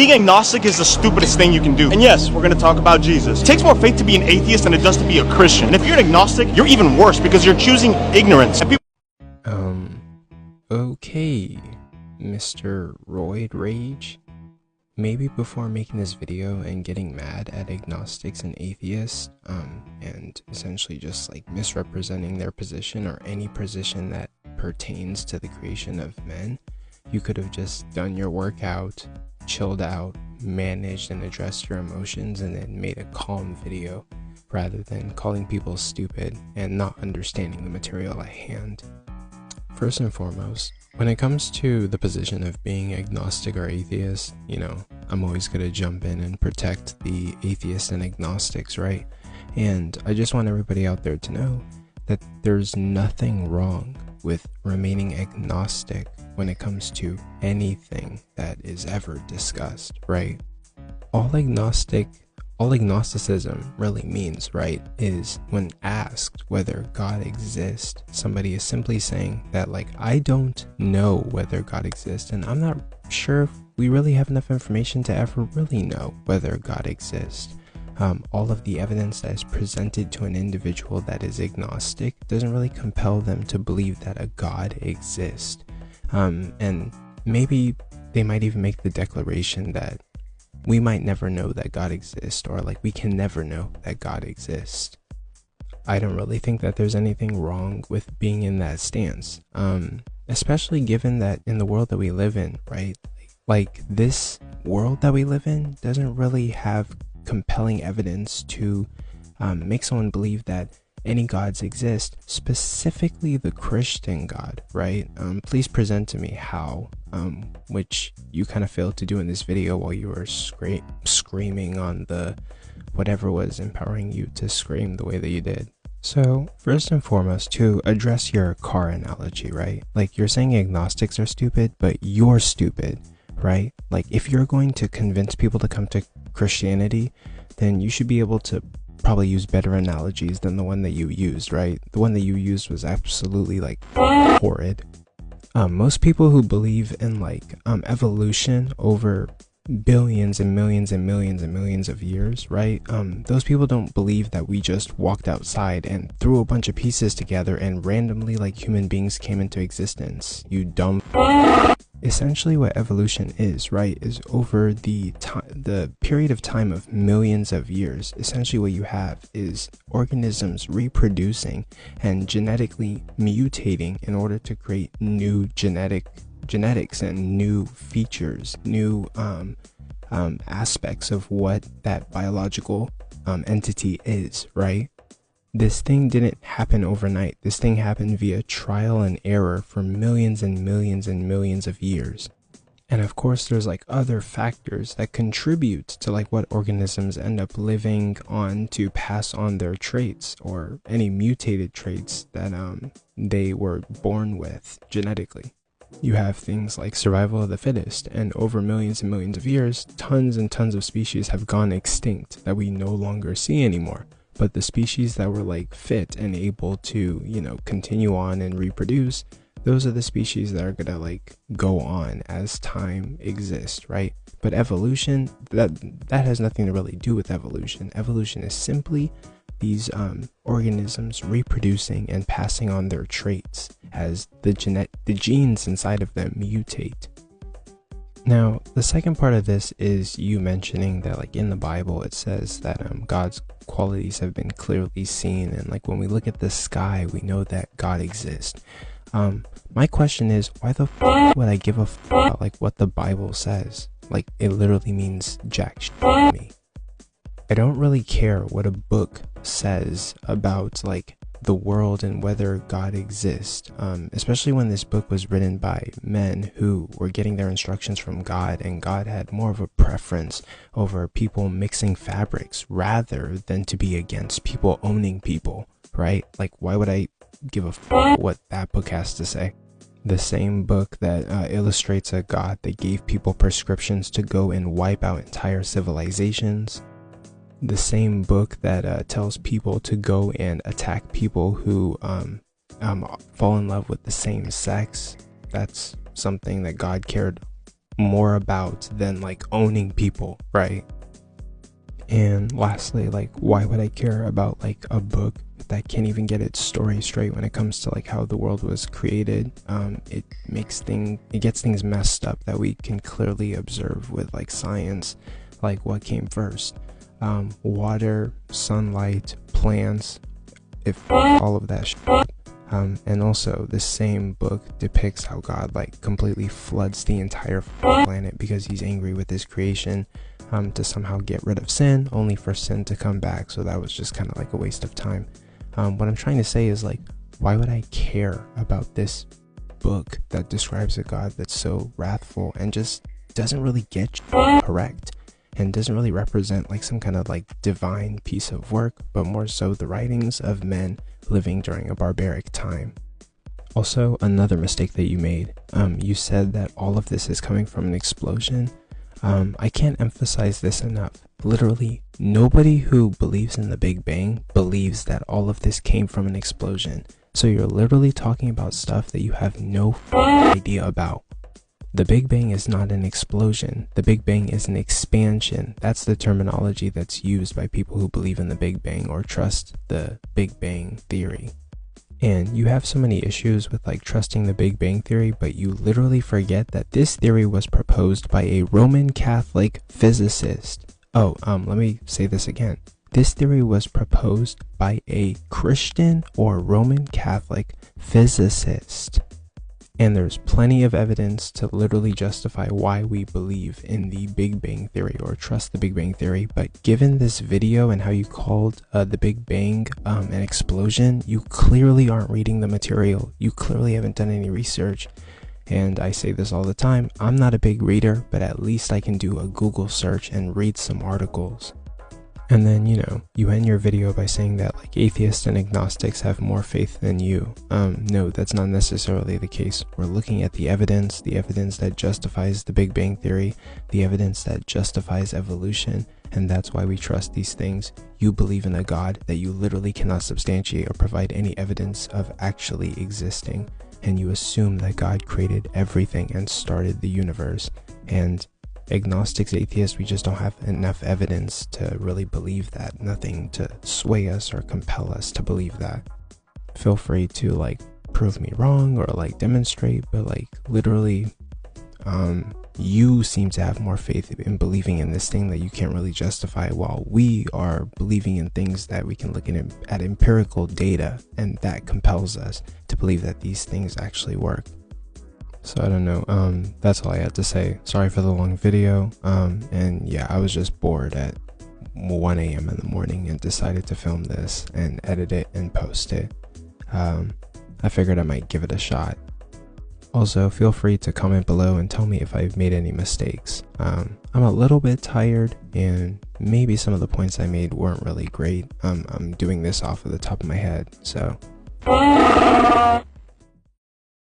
Being agnostic is the stupidest thing you can do. And yes, we're going to talk about Jesus. It takes more faith to be an atheist than it does to be a Christian. And if you're an agnostic, you're even worse because you're choosing ignorance. And okay, Mr. Roid Rage. Maybe before making this video and getting mad at agnostics and atheists, and essentially just like misrepresenting their position or any position that pertains to the creation of men, you could have just done your workout, chilled out, managed and addressed your emotions, and then made a calm video rather than calling people stupid and not understanding the material at hand. First and foremost, when it comes to the position of being agnostic or atheist, you know, I'm always going to jump in and protect the atheists and agnostics, right? And I just want everybody out there to know that there's nothing wrong with remaining agnostic when it comes to anything that is ever discussed, right? All agnosticism really means, right, is when asked whether God exists, somebody is simply saying that, like, I don't know whether God exists, and I'm not sure if we really have enough information to ever really know whether God exists. All of the evidence that is presented to an individual that is agnostic doesn't really compel them to believe that a God exists. And maybe they might even make the declaration that we might never know that God exists, or like we can never know that God exists. I don't really think that there's anything wrong with being in that stance, especially given that in the world that we live in, right? Like this world that we live in doesn't really have compelling evidence to make someone believe that any gods exist, specifically the Christian God, right? Please present to me how, which you kind of failed to do in this video while you were screaming on the whatever was empowering you to scream the way that you did. So first and foremost, to address your car analogy, right? Like, you're saying agnostics are stupid, but you're stupid, right? Like, if you're going to convince people to come to Christianity, then you should be able to probably use better analogies than the one that you used, right? The one that you used was absolutely like horrid. Most people who believe in like evolution over billions and millions and millions and millions of years, right? Those people don't believe that we just walked outside and threw a bunch of pieces together and randomly, like, human beings came into existence. You dumb. Essentially what evolution is, right, is over the period of time of millions of years. Essentially what you have is organisms reproducing and genetically mutating in order to create new genetics and new features, new aspects of what that biological entity is, right? This thing didn't happen overnight. This thing happened via trial and error for millions and millions and millions of years. And of course, there's like other factors that contribute to like what organisms end up living on to pass on their traits or any mutated traits that they were born with genetically. You have things like survival of the fittest, and over millions and millions of years, tons and tons of species have gone extinct that we no longer see anymore. But the species that were like fit and able to, you know, continue on and reproduce, those are the species that are gonna like go on as time exists, right? But evolution, that has nothing to really do with evolution. Evolution is simply these organisms reproducing and passing on their traits as the genes inside of them mutate. Now, the second part of this is you mentioning that, like, in the Bible, it says that God's qualities have been clearly seen. And like, when we look at the sky, we know that God exists. My question is, why the f would I give a f about like what the Bible says? Like, it literally means jack shit to me. I don't really care what a book says about like the world and whether God exists, especially when this book was written by men who were getting their instructions from God, and God had more of a preference over people mixing fabrics rather than to be against people owning people, right? Like, why would I give a f what that book has to say? The same book that illustrates a God that gave people prescriptions to go and wipe out entire civilizations. The same book that tells people to go and attack people who fall in love with the same sex. That's something that God cared more about than like owning people, right? And lastly, like, why would I care about like a book that can't even get its story straight when it comes to like how the world was created? It gets things messed up that we can clearly observe with like science, like what came first, water, sunlight, plants, if all of that shit. And also this same book depicts how God like completely floods the entire planet because he's angry with his creation, to somehow get rid of sin, only for sin to come back. So that was just kind of like a waste of time. What I'm trying to say is, like, why would I care about this book that describes a God that's so wrathful and just doesn't really get correct, and doesn't really represent like some kind of like divine piece of work, but more so the writings of men living during a barbaric time? Also, another mistake that you made, you said that all of this is coming from an explosion. I can't emphasize this enough. Literally, nobody who believes in the Big Bang believes that all of this came from an explosion. So you're literally talking about stuff that you have no idea about. The Big Bang is not an explosion. The Big Bang is an expansion. That's the terminology that's used by people who believe in the Big Bang or trust the Big Bang theory. And you have so many issues with like trusting the Big Bang theory, but you literally forget that this theory was proposed by a Roman Catholic physicist. Oh, let me say this again. This theory was proposed by a Christian or Roman Catholic physicist. And there's plenty of evidence to literally justify why we believe in the Big Bang theory or trust the Big Bang theory. But given this video and how you called the Big Bang an explosion, you clearly aren't reading the material. You clearly haven't done any research. And I say this all the time, I'm not a big reader, but at least I can do a Google search and read some articles. And then, you know, you end your video by saying that like atheists and agnostics have more faith than you. No, that's not necessarily the case. We're looking at the evidence that justifies the Big Bang theory, the evidence that justifies evolution, and that's why we trust these things. You believe in a God that you literally cannot substantiate or provide any evidence of actually existing, and you assume that God created everything and started the universe. And agnostics, atheists, we just don't have enough evidence to really believe that. Nothing to sway us or compel us to believe that. Feel free to like prove me wrong or like demonstrate, but like literally you seem to have more faith in believing in this thing that you can't really justify, while we are believing in things that we can look at empirical data, and that compels us to believe that these things actually work. So I don't know, that's all I had to say. Sorry for the long video, and yeah, I was just bored at 1 a.m. in the morning and decided to film this and edit it and post it. I figured I might give it a shot. Also, feel free to comment below and tell me if I've made any mistakes. I'm a little bit tired, and maybe some of the points I made weren't really great. I'm doing this off of the top of my head, so